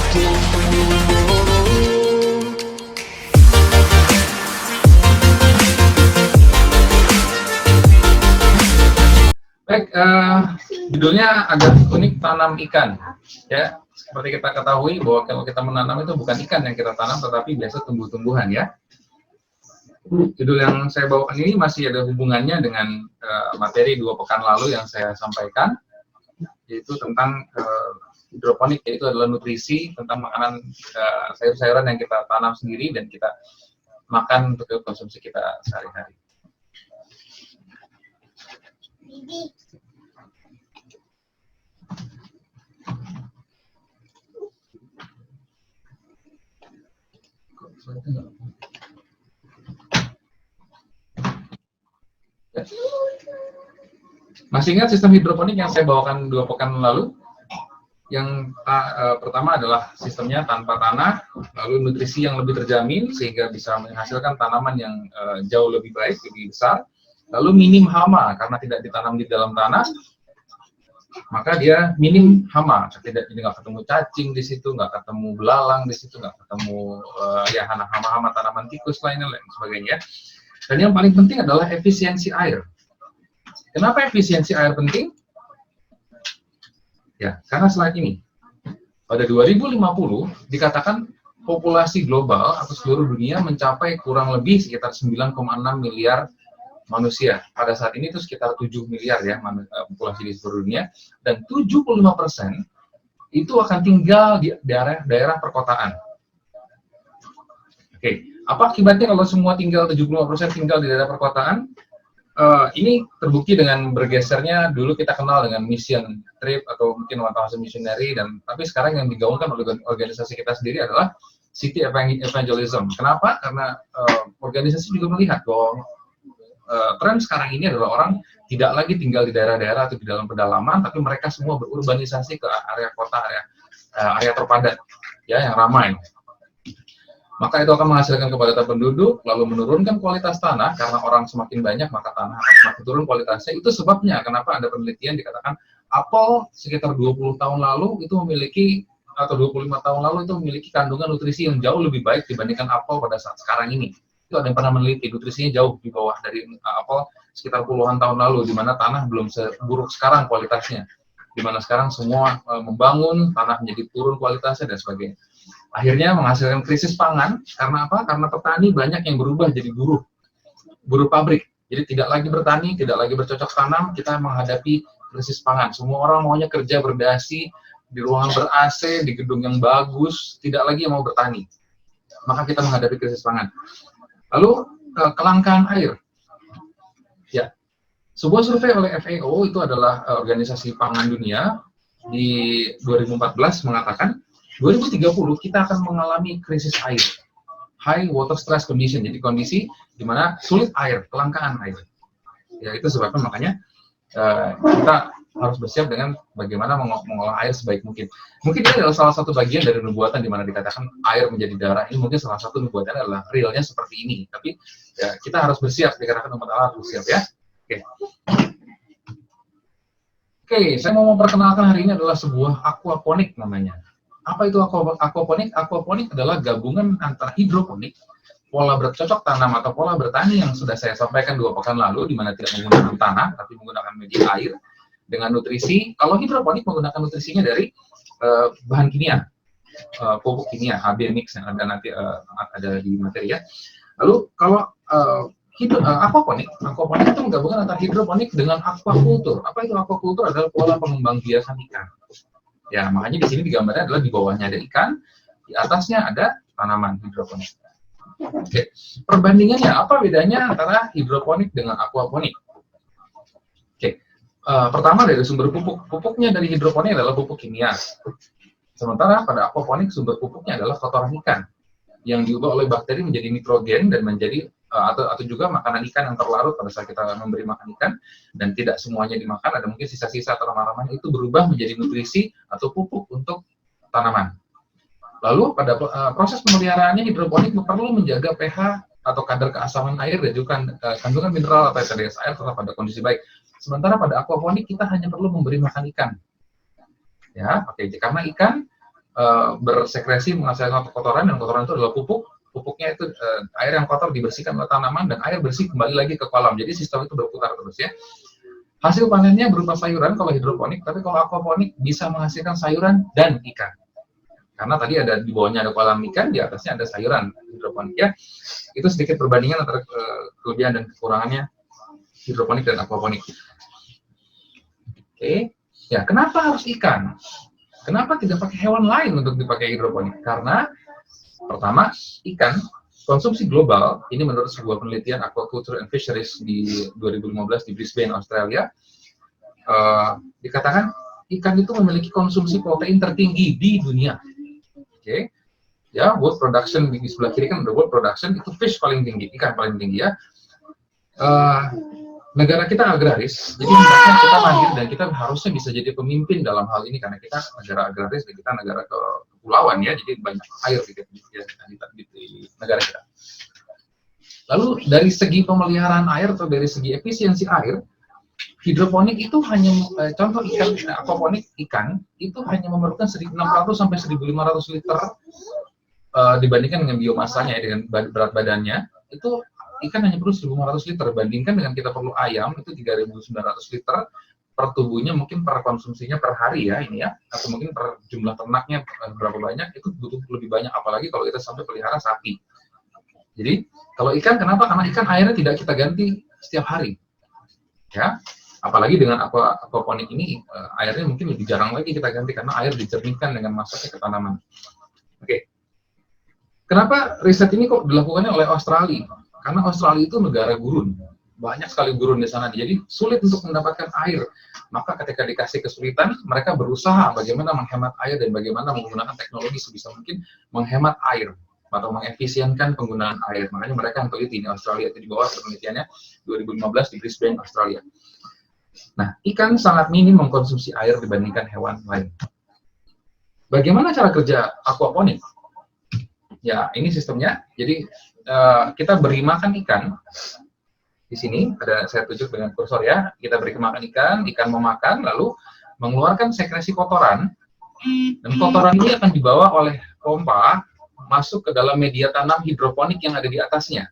Baik, judulnya agak unik, tanam ikan. Ya, seperti kita ketahui bahwa kalau kita menanam itu bukan ikan yang kita tanam, tetapi biasa tumbuh-tumbuhan ya. Judul yang saya bawakan ini masih ada hubungannya dengan materi 2 pekan lalu yang saya sampaikan, yaitu tentang hidroponik, yaitu adalah nutrisi tentang makanan sayur-sayuran yang kita tanam sendiri dan kita makan untuk konsumsi kita sehari-hari. Masih ingat sistem hidroponik yang saya bawakan 2 pekan lalu? Yang pertama adalah sistemnya tanpa tanah, lalu nutrisi yang lebih terjamin sehingga bisa menghasilkan tanaman yang jauh lebih baik, lebih besar, lalu minim hama karena tidak ditanam di dalam tanah, maka dia minim hama, jadi nggak ketemu cacing di situ, nggak ketemu belalang di situ, nggak ketemu ya hama-hama tanaman tikus lain sebagainya. Dan yang paling penting adalah efisiensi air. Kenapa efisiensi air penting? Ya, karena slide ini. Pada 2050 dikatakan populasi global atau seluruh dunia mencapai kurang lebih sekitar 9,6 miliar manusia. Pada saat ini itu sekitar 7 miliar ya populasi di seluruh dunia, dan 75% itu akan tinggal di daerah perkotaan. Oke, apa akibatnya kalau semua 75% tinggal di daerah perkotaan? Ini terbukti dengan bergesernya, dulu kita kenal dengan mission trip atau mungkin One-Thousand Missionary, tapi sekarang yang digaungkan oleh organisasi kita sendiri adalah city evangelism. Kenapa? Karena organisasi juga melihat bahwa tren sekarang ini adalah orang tidak lagi tinggal di daerah-daerah atau di dalam pedalaman, tapi mereka semua berurbanisasi ke area kota, area terpadat, ya, yang ramai. Maka itu akan menghasilkan kepadatan penduduk, lalu menurunkan kualitas tanah, karena orang semakin banyak, maka tanah akan semakin turun kualitasnya. Itu sebabnya kenapa ada penelitian dikatakan apel sekitar 20 tahun lalu itu memiliki, atau 25 tahun lalu itu memiliki kandungan nutrisi yang jauh lebih baik dibandingkan apel pada saat sekarang ini. Itu ada yang pernah meneliti, nutrisinya jauh di bawah dari apel sekitar puluhan tahun lalu, di mana tanah belum seburuk sekarang kualitasnya. Di mana sekarang semua membangun, tanah menjadi turun kualitasnya, dan sebagainya. Akhirnya menghasilkan krisis pangan, karena apa? Karena petani banyak yang berubah jadi buruh pabrik. Jadi tidak lagi bertani, tidak lagi bercocok tanam, kita menghadapi krisis pangan. Semua orang maunya kerja berdasi, di ruangan ber-AC, di gedung yang bagus, tidak lagi mau bertani. Maka kita menghadapi krisis pangan. Lalu kelangkaan air. Ya, sebuah survei oleh FAO, itu adalah organisasi pangan dunia, di 2014 mengatakan 2030 kita akan mengalami krisis air, high water stress condition, jadi kondisi di mana sulit air, kelangkaan air. Ya, itu sebabnya makanya kita harus bersiap dengan bagaimana mengolah air sebaik mungkin. Mungkin ini adalah salah satu bagian dari nubuatan di mana dikatakan air menjadi darah. Ini mungkin salah satu nubuatannya adalah realnya seperti ini. Tapi ya, kita harus bersiap, dikatakan umat Allah harus bersiap ya. Oke, saya mau memperkenalkan hari ini adalah sebuah aquaponik namanya. Apa itu aquaponik? Aquaponik adalah gabungan antara hidroponik, pola bercocok tanam atau pola bertani yang sudah saya sampaikan 2 pekan lalu, di mana tidak menggunakan tanah, tapi menggunakan media air, dengan nutrisi. Kalau hidroponik menggunakan nutrisinya dari bahan kimia, pupuk kimia, HB mix yang ada nanti ada di materi ya. Lalu kalau aquaponik itu menggabungkan antara hidroponik dengan aquakultur. Apa itu aquakultur? Adalah pola pengembangbiakan ikan. Ya, makanya di sini digambarnya adalah di bawahnya ada ikan, di atasnya ada tanaman hidroponik. Oke, perbandingannya apa bedanya antara hidroponik dengan aquaponik? Oke, pertama dari sumber pupuk. Pupuknya dari hidroponik adalah pupuk kimia. Sementara pada aquaponik sumber pupuknya adalah kotoran ikan yang diubah oleh bakteri menjadi nitrogen dan menjadi atau juga makanan ikan yang terlarut pada saat kita memberi makan ikan, dan tidak semuanya dimakan, ada mungkin sisa-sisa atau remah-remahnya itu berubah menjadi nutrisi atau pupuk untuk tanaman. Lalu pada proses pemeliharaannya hidroponik perlu menjaga pH atau kadar keasaman air dan juga kandungan mineral atau TDS air tetap pada kondisi baik. Sementara pada aquaponik kita hanya perlu memberi makan ikan. Ya, oke, karena ikan bersekresi menghasilkan kotoran, dan kotoran itu adalah pupuk. Pupuknya itu air yang kotor dibersihkan oleh tanaman, dan air bersih kembali lagi ke kolam. Jadi sistem itu berputar terus ya. Hasil panennya berupa sayuran kalau hidroponik, tapi kalau aquaponik bisa menghasilkan sayuran dan ikan. Karena tadi ada di bawahnya ada kolam ikan, di atasnya ada sayuran hidroponik ya. Itu sedikit perbandingan antara kelebihan dan kekurangannya hidroponik dan aquaponik. Oke, ya kenapa harus ikan? Kenapa tidak pakai hewan lain untuk dipakai hidroponik? Karena pertama, ikan konsumsi global, ini menurut sebuah penelitian Aquaculture and Fisheries di 2015 di Brisbane, Australia, dikatakan ikan itu memiliki konsumsi protein tertinggi di dunia. Oke, ya, world production di sebelah kiri kan ada world production, itu fish paling tinggi, ikan paling tinggi ya. Negara kita agraris, jadi kita mandiri dan kita harusnya bisa jadi pemimpin dalam hal ini karena kita negara agraris dan kita negara kepulauan ya, jadi banyak air di negara kita. Lalu dari segi pemeliharaan air atau dari segi efisiensi air, hidroponik itu hanya contoh ikan, aquaponik ikan itu hanya memerlukan 1.600 sampai 1.500 liter dibandingkan dengan biomasanya ya, dengan berat badannya itu. Ikan hanya perlu 1.500 liter, bandingkan dengan kita perlu ayam itu 3.900 liter per tubuhnya, mungkin per konsumsinya per hari ya ini ya, atau mungkin per jumlah ternaknya berapa banyak, itu butuh lebih banyak, apalagi kalau kita sampai pelihara sapi. Jadi kalau ikan, kenapa? Karena ikan airnya tidak kita ganti setiap hari ya, apalagi dengan aquaponik ini airnya mungkin lebih jarang lagi kita ganti karena air dicernihkan dengan masuknya ke tanaman. Oke. Kenapa riset ini kok dilakukannya oleh Australia? Karena Australia itu negara gurun, banyak sekali gurun di sana, jadi sulit untuk mendapatkan air. Maka ketika dikasih kesulitan, mereka berusaha bagaimana menghemat air dan bagaimana menggunakan teknologi sebisa mungkin menghemat air atau mengefisienkan penggunaan air. Makanya mereka yang teliti di Australia itu di bawah penelitiannya 2015 di Brisbane, Australia. Nah, ikan sangat minim mengkonsumsi air dibandingkan hewan lain. Bagaimana cara kerja aquaponik? Ya, ini sistemnya. Jadi kita beri makan ikan. Di sini ada saya tunjuk dengan kursor ya. Kita beri makan ikan memakan, lalu mengeluarkan sekresi kotoran, dan kotoran ini akan dibawa oleh pompa masuk ke dalam media tanam hidroponik yang ada di atasnya.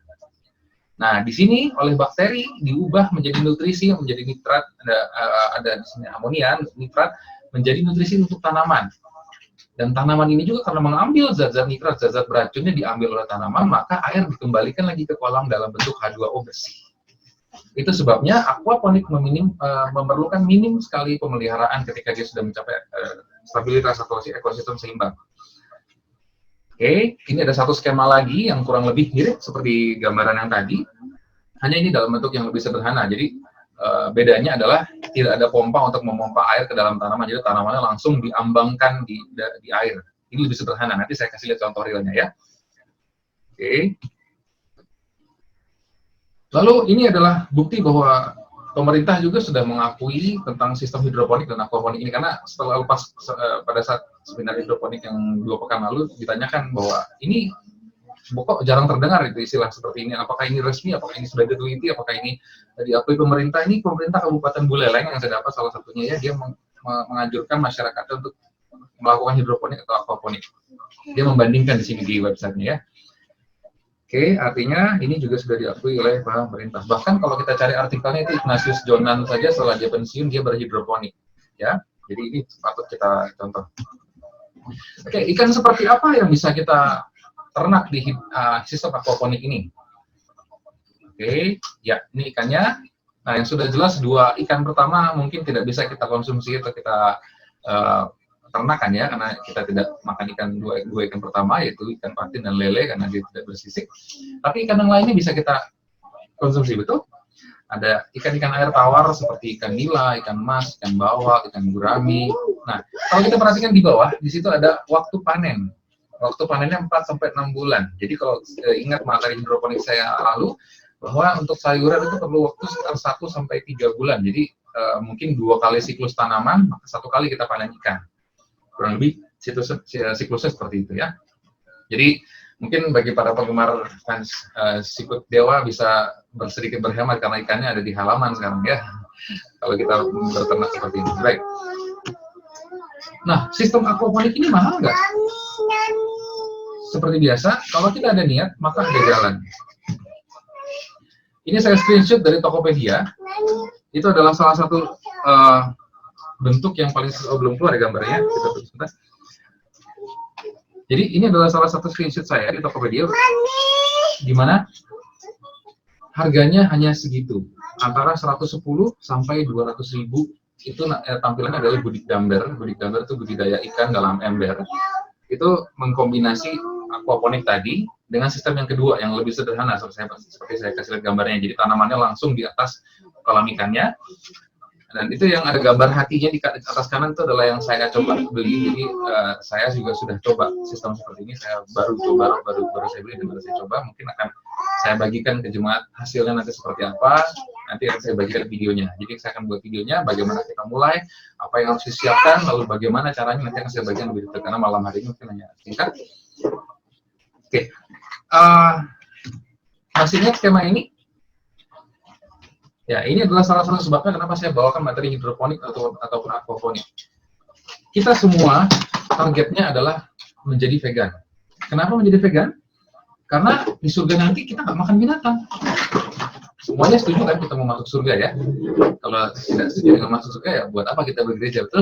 Nah, di sini oleh bakteri diubah menjadi nutrisi, menjadi nitrat, ada di sini amonia, nitrat menjadi nutrisi untuk tanaman. Dan tanaman ini juga karena mengambil zat-zat nitrat, zat-zat beracunnya diambil oleh tanaman, maka air dikembalikan lagi ke kolam dalam bentuk H2O bersih. Itu sebabnya aquaponik memerlukan minim sekali pemeliharaan ketika dia sudah mencapai stabilitas atau ekosistem seimbang. Oke, ini ada satu skema lagi yang kurang lebih mirip seperti gambaran yang tadi, hanya ini dalam bentuk yang lebih sederhana. Jadi bedanya adalah tidak ada pompa untuk memompa air ke dalam tanaman, jadi tanamannya langsung diambangkan di air. Ini lebih sederhana, nanti saya kasih lihat contoh realnya ya. Oke. Lalu ini adalah bukti bahwa pemerintah juga sudah mengakui tentang sistem hidroponik dan aquaponik ini, karena setelah lepas pada saat seminar hidroponik yang 2 pekan lalu ditanyakan bahwa ini kok jarang terdengar itu istilah seperti ini, apakah ini resmi, apakah ini sudah diteliti, apakah ini diakui pemerintah. Ini pemerintah Kabupaten Buleleng yang saya dapat salah satunya ya, dia menganjurkan masyarakat untuk melakukan hidroponik atau aquaponik. Dia membandingkan di sini di websitenya ya. Oke, artinya ini juga sudah diakui oleh pemerintah. Bahkan kalau kita cari artikelnya itu Ignatius Jonan saja setelah dia pensiun dia berhidroponik ya. Jadi ini patut kita contoh. Oke, ikan seperti apa yang bisa kita ternak di sistem aquaponik ini? Oke, ya ini ikannya. Nah, yang sudah jelas 2 ikan pertama mungkin tidak bisa kita konsumsi atau kita ternakan ya, karena kita tidak makan ikan dua ikan pertama, yaitu ikan patin dan lele karena dia tidak bersisik. Tapi ikan yang lainnya bisa kita konsumsi, betul? Ada ikan-ikan air tawar seperti ikan nila, ikan mas, ikan bawal, ikan gurami. Nah, kalau kita perhatikan di bawah, di situ ada waktu panen. Waktu panennya 4-6 bulan. Jadi kalau ingat materi hidroponik saya lalu, bahwa untuk sayuran itu perlu waktu sekitar 1-3 bulan. Jadi mungkin 2 kali siklus tanaman, maka 1 kali kita panen ikan. Kurang lebih siklusnya seperti itu ya. Jadi mungkin bagi para penggemar fans siput dewa bisa sedikit berhemat karena ikannya ada di halaman sekarang ya. Kalau kita berternak seperti ini. Baik. Nah, sistem aquaponik ini mahal nggak? Seperti biasa, kalau kita ada niat, maka ada jalan. Ini saya screenshot dari Tokopedia. Itu adalah salah satu bentuk yang paling belum keluar ya gambarnya. Kita tunggu sebentar. Jadi ini adalah salah satu screenshot saya di Tokopedia, di mana harganya hanya segitu, antara 110 sampai 200.000. Itu tampilannya adalah budik gambar. Budik gambar itu budidaya ikan dalam ember. Itu mengkombinasi aquaponik tadi dengan sistem yang kedua yang lebih sederhana seperti saya kasih lihat gambarnya. Jadi tanamannya langsung di atas kolam ikannya, dan itu yang ada gambar hatinya di atas kanan itu adalah yang saya coba beli. Jadi saya juga sudah coba sistem seperti ini. Saya baru saya beli dan baru saya coba. Mungkin akan saya bagikan ke jemaat hasilnya nanti seperti apa. Nanti akan saya bagikan videonya. Jadi saya akan buat videonya bagaimana kita mulai, apa yang harus disiapkan, lalu bagaimana caranya, nanti akan saya bagikan lebih detail karena malam hari ini mungkin hanya singkat. Oke, masih ingat skema ini? Ya, ini adalah salah satu sebabnya kenapa saya bawakan materi hidroponik ataupun aquaponik. Kita semua targetnya adalah menjadi vegan. Kenapa menjadi vegan? Karena di surga nanti kita nggak makan binatang. Semuanya setuju kan kita mau masuk surga ya? Kalau tidak setuju dengan masuk surga ya buat apa kita bergereja, betul?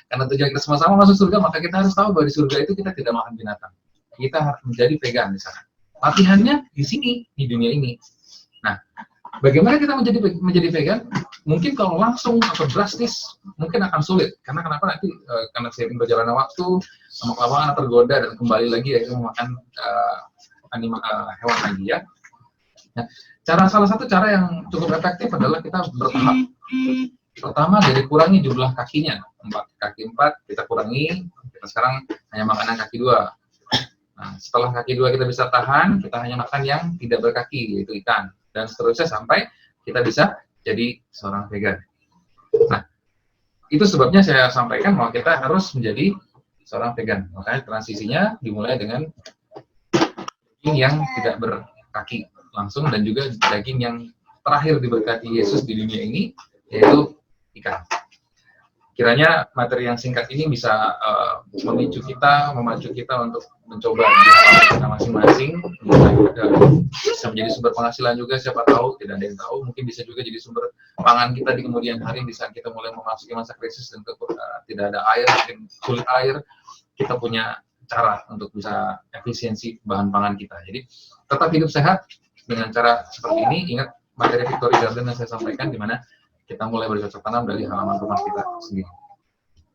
Karena tujuan kita sama-sama masuk surga, maka kita harus tahu bahwa di surga itu kita tidak makan binatang. Kita harus menjadi vegan di sana. Latihannya di sini, di dunia ini. Nah, bagaimana kita menjadi vegan? Mungkin kalau langsung atau drastis mungkin akan sulit. Karena kenapa nanti karena seiring berjalannya waktu, sama kelamaan tergoda dan kembali lagi ya memakan hewan lagi ya. Nah, salah satu cara yang cukup efektif adalah kita bertahap. Pertama dari kurangi jumlah kakinya, kaki 4 kita kurangi. Kita sekarang hanya makan yang kaki 2. Nah, setelah kaki 2 kita bisa tahan, kita hanya makan yang tidak berkaki, yaitu ikan. Dan seterusnya sampai kita bisa jadi seorang vegan. Nah, itu sebabnya saya sampaikan bahwa kita harus menjadi seorang vegan. Makanya transisinya dimulai dengan daging yang tidak berkaki langsung dan juga daging yang terakhir diberkati Yesus di dunia ini, yaitu ikan. Kiranya materi yang singkat ini bisa memacu kita untuk mencoba di kita masing-masing. Bisa menjadi sumber penghasilan juga, siapa tahu, tidak ada yang tahu. Mungkin bisa juga jadi sumber pangan kita di kemudian hari di saat kita mulai memasuki masa krisis dan tidak ada air, mungkin sulit air, kita punya cara untuk bisa efisiensi bahan pangan kita. Jadi tetap hidup sehat dengan cara seperti ini. Ingat materi Victory Garden yang saya sampaikan, di mana kita mulai bercocok tanam dari halaman rumah kita sendiri.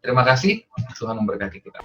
Terima kasih, Tuhan memberkati kita.